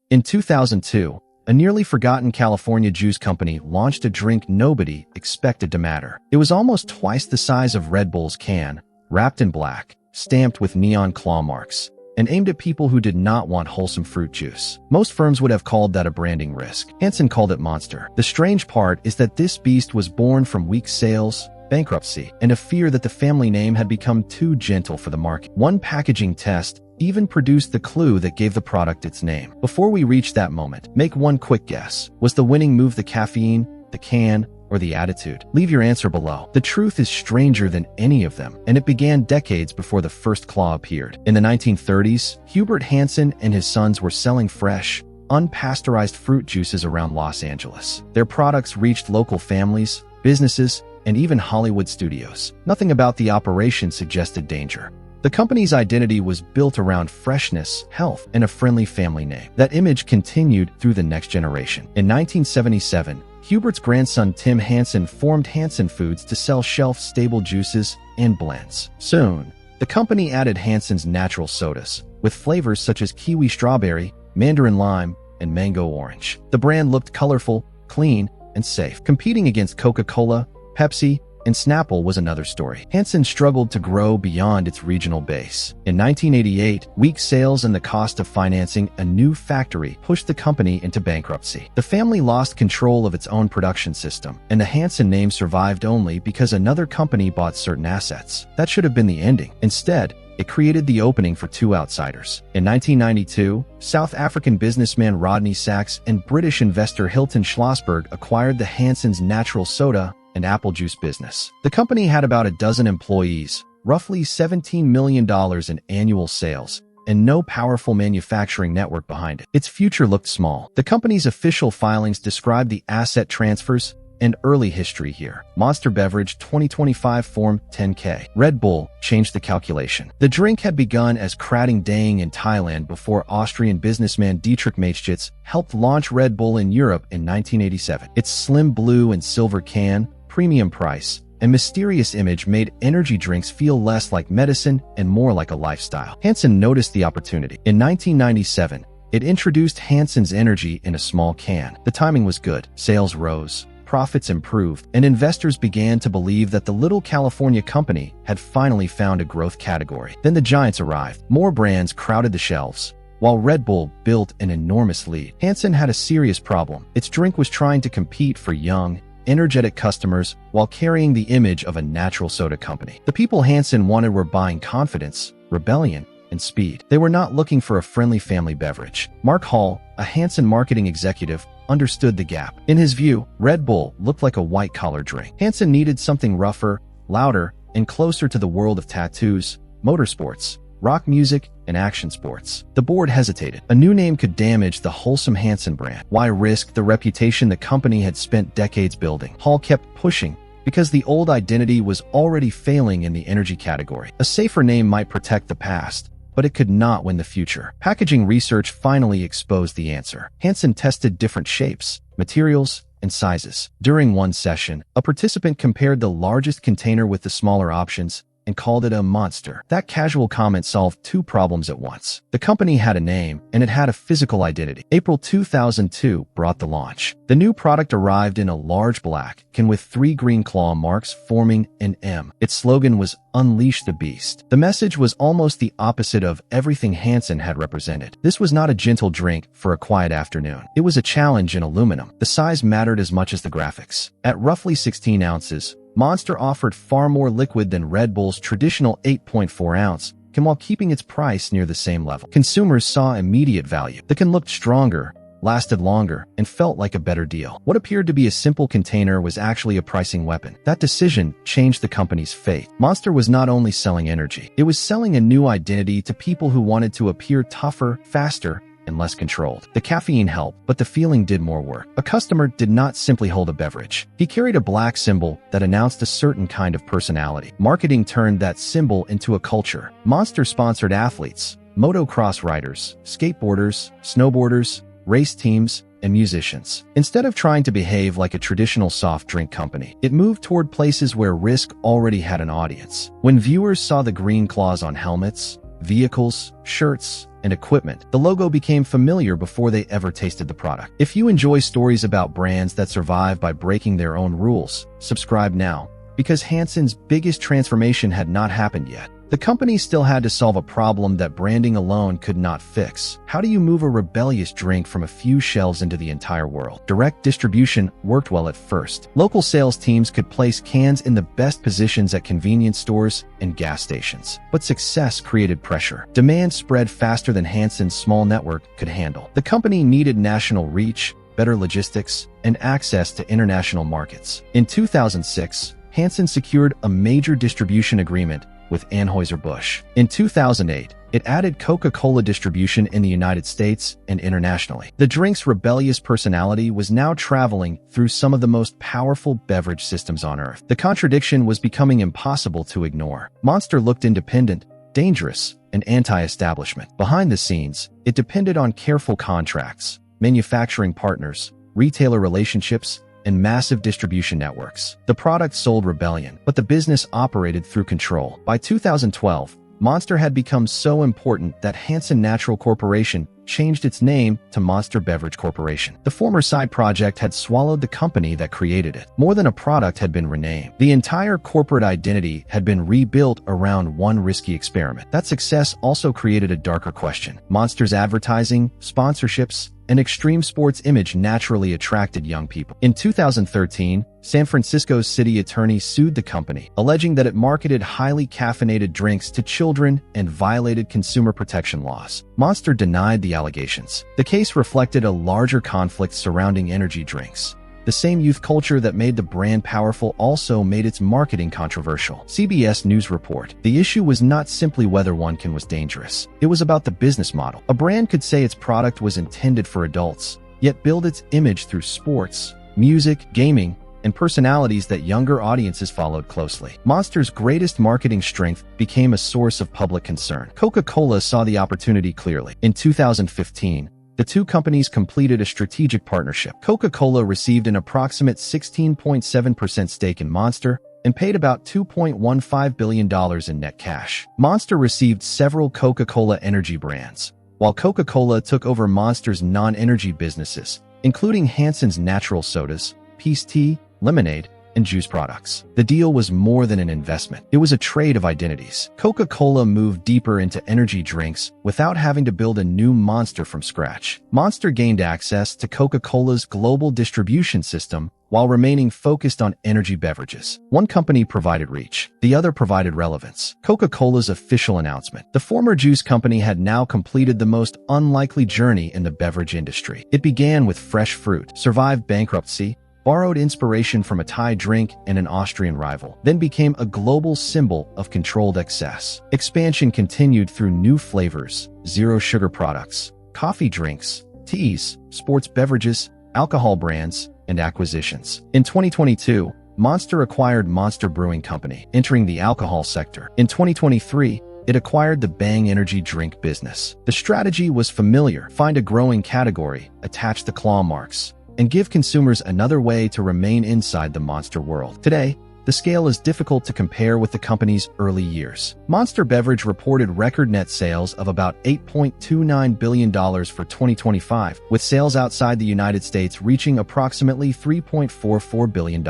In 2002, a nearly forgotten California juice company launched a drink nobody expected to matter. It was almost twice the size of Red Bull's can, wrapped in black, stamped with neon claw marks, and aimed at people who did not want wholesome fruit juice. Most firms would have called that a branding risk. Hansen called it Monster. The strange part is that this beast was born from weak sales, bankruptcy, and a fear that the family name had become too gentle for the market. One packaging test even produced the clue that gave the product its name. Before we reach that moment, make one quick guess. Was the winning move the caffeine, the can, or the attitude? Leave your answer below. The truth is stranger than any of them, and it began decades before the first claw appeared. In the 1930s, Hubert Hansen and his sons were selling fresh, unpasteurized fruit juices around Los Angeles. Their products reached local families, businesses, and even Hollywood studios. Nothing about the operation suggested danger. The company's identity was built around freshness, health, and a friendly family name. That image continued through the next generation. In 1977, Hubert's grandson Tim Hansen formed Hansen Foods to sell shelf-stable juices and blends. Soon, the company added Hansen's natural sodas, with flavors such as kiwi strawberry, mandarin lime, and mango orange. The brand looked colorful, clean, and safe. Competing against Coca-Cola, Pepsi, and Snapple was another story. Hansen struggled to grow beyond its regional base. In 1988, weak sales and the cost of financing a new factory pushed the company into bankruptcy. The family lost control of its own production system, and the Hansen name survived only because another company bought certain assets. That should have been the ending. Instead, it created the opening for two outsiders. In 1992, South African businessman Rodney Sachs and British investor Hilton Schlossberg acquired the Hansen's natural soda and apple juice business. The company had about a dozen employees, roughly $17 million in annual sales, and no powerful manufacturing network behind it. Its future looked small. The company's official filings describe the asset transfers and early history here. Monster Beverage 2025 Form 10K. Red Bull changed the calculation. The drink had begun as Krating Daeng in Thailand before Austrian businessman Dietrich Mateschitz helped launch Red Bull in Europe in 1987. Its slim blue and silver can, premium price, and mysterious image made energy drinks feel less like medicine and more like a lifestyle. Hansen noticed the opportunity. In 1997, it introduced Hansen's Energy in a small can. The timing was good. Sales rose, profits improved, and investors began to believe that the little California company had finally found a growth category. Then the giants arrived. More brands crowded the shelves, while Red Bull built an enormous lead. Hansen had a serious problem. Its drink was trying to compete for young, energetic customers while carrying the image of a natural soda company. The people Hansen wanted were buying confidence, rebellion, and speed. They were not looking for a friendly family beverage. Mark Hall, a Hansen marketing executive, understood the gap. In his view, Red Bull looked like a white-collar drink. Hansen needed something rougher, louder, and closer to the world of tattoos, motorsports, rock music, and action sports. The board hesitated. A new name could damage the wholesome Hansen brand. Why risk the reputation the company had spent decades building? Hall kept pushing because the old identity was already failing in the energy category. A safer name might protect the past, but it could not win the future. Packaging research finally exposed the answer. Hansen tested different shapes, materials, and sizes. During one session, a participant compared the largest container with the smaller options and called it a monster. That casual comment solved two problems at once. The company had a name, and it had a physical identity. April 2002 brought the launch. The new product arrived in a large black can with 3 green claw marks forming an M. Its slogan was "Unleash the Beast." The message was almost the opposite of everything Hansen had represented. This was not a gentle drink for a quiet afternoon. It was a challenge in aluminum. The size mattered as much as the graphics. At roughly 16 ounces, Monster offered far more liquid than Red Bull's traditional 8.4-ounce can while keeping its price near the same level. Consumers saw immediate value. The can looked stronger, lasted longer, and felt like a better deal. What appeared to be a simple container was actually a pricing weapon. That decision changed the company's fate. Monster was not only selling energy, it was selling a new identity to people who wanted to appear tougher, faster, and less controlled. The caffeine helped, but the feeling did more work. A customer did not simply hold a beverage. He carried a black symbol that announced a certain kind of personality. Marketing turned that symbol into a culture. Monster sponsored athletes, motocross riders, skateboarders, snowboarders, race teams, and musicians. Instead of trying to behave like a traditional soft drink company, it moved toward places where risk already had an audience. When viewers saw the green claws on helmets, vehicles, shirts, and equipment. The logo became familiar before they ever tasted the product. If you enjoy stories about brands that survive by breaking their own rules, subscribe now, because Hansen's biggest transformation had not happened yet. The company still had to solve a problem that branding alone could not fix. How do you move a rebellious drink from a few shelves into the entire world? Direct distribution worked well at first. Local sales teams could place cans in the best positions at convenience stores and gas stations. But success created pressure. Demand spread faster than Hansen's small network could handle. The company needed national reach, better logistics, and access to international markets. In 2006, Hansen secured a major distribution agreement with Anheuser-Busch. In 2008, it added Coca-Cola distribution in the United States and internationally. The drink's rebellious personality was now traveling through some of the most powerful beverage systems on Earth. The contradiction was becoming impossible to ignore. Monster looked independent, dangerous, and anti-establishment. Behind the scenes, it depended on careful contracts, manufacturing partners, retailer relationships, and massive distribution networks. The product sold rebellion, but the business operated through control. By 2012, Monster had become so important that Hansen Natural Corporation changed its name to Monster Beverage Corporation. The former side project had swallowed the company that created it. More than a product had been renamed. The entire corporate identity had been rebuilt around one risky experiment. That success also created a darker question. Monster's advertising, sponsorships, and extreme sports image naturally attracted young people. In 2013, San Francisco's city attorney sued the company, alleging that it marketed highly caffeinated drinks to children and violated consumer protection laws. Monster denied the allegations. The case reflected a larger conflict surrounding energy drinks. The same youth culture that made the brand powerful also made its marketing controversial. CBS News report. The issue was not simply whether one can was dangerous. It was about the business model. A brand could say its product was intended for adults, yet build its image through sports, music, gaming, and personalities that younger audiences followed closely. Monster's greatest marketing strength became a source of public concern. Coca-Cola saw the opportunity clearly. In 2015, the two companies completed a strategic partnership. Coca-Cola received an approximate 16.7% stake in Monster and paid about $2.15 billion in net cash. Monster received several Coca-Cola energy brands, while Coca-Cola took over Monster's non-energy businesses, including Hansen's natural sodas, Peace Tea, lemonade, and juice products. The deal was more than an investment. It was a trade of identities. Coca-Cola moved deeper into energy drinks without having to build a new Monster from scratch. Monster gained access to Coca-Cola's global distribution system while remaining focused on energy beverages. One company provided reach, the other provided relevance. Coca-Cola's official announcement. The former juice company had now completed the most unlikely journey in the beverage industry. It began with fresh fruit, survived bankruptcy, borrowed inspiration from a Thai drink and an Austrian rival, then became a global symbol of controlled excess. Expansion continued through new flavors, zero-sugar products, coffee drinks, teas, sports beverages, alcohol brands, and acquisitions. In 2022, Monster acquired Monster Brewing Company, entering the alcohol sector. In 2023, it acquired the Bang energy drink business. The strategy was familiar: find a growing category, attach the claw marks, and give consumers another way to remain inside the Monster world. Today, the scale is difficult to compare with the company's early years. Monster Beverage reported record net sales of about $8.29 billion for 2025, with sales outside the United States reaching approximately $3.44 billion.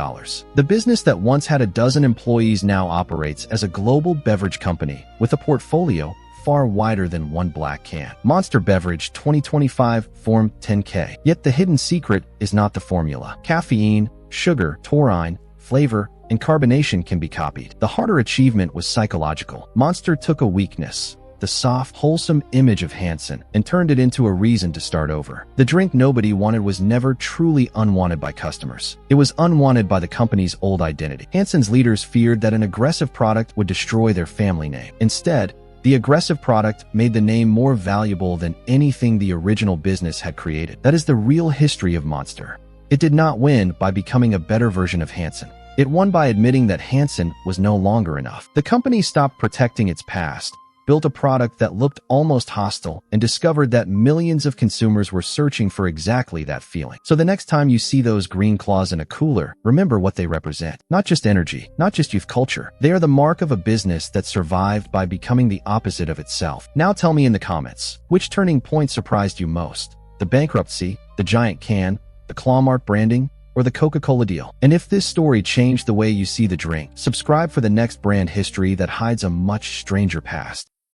The business that once had a dozen employees now operates as a global beverage company with a portfolio far wider than one black can. Monster Beverage 2025 Form 10K. Yet the hidden secret is not the formula. Caffeine, sugar, taurine, flavor, and carbonation can be copied. The harder achievement was psychological. Monster took a weakness, the soft, wholesome image of Hansen, and turned it into a reason to start over. The drink nobody wanted was never truly unwanted by customers. It was unwanted by the company's old identity. Hansen's leaders feared that an aggressive product would destroy their family name. Instead, the aggressive product made the name more valuable than anything the original business had created. That is the real history of Monster. It did not win by becoming a better version of Hansen. It won by admitting that Hansen was no longer enough. The company stopped protecting its past built a product that looked almost hostile, and discovered that millions of consumers were searching for exactly that feeling. So the next time you see those green claws in a cooler, remember what they represent. Not just energy, not just youth culture. They are the mark of a business that survived by becoming the opposite of itself. Now tell me in the comments, which turning point surprised you most? The bankruptcy, the giant can, the Clawmart branding, or the Coca-Cola deal? And if this story changed the way you see the drink, subscribe for the next brand history that hides a much stranger past.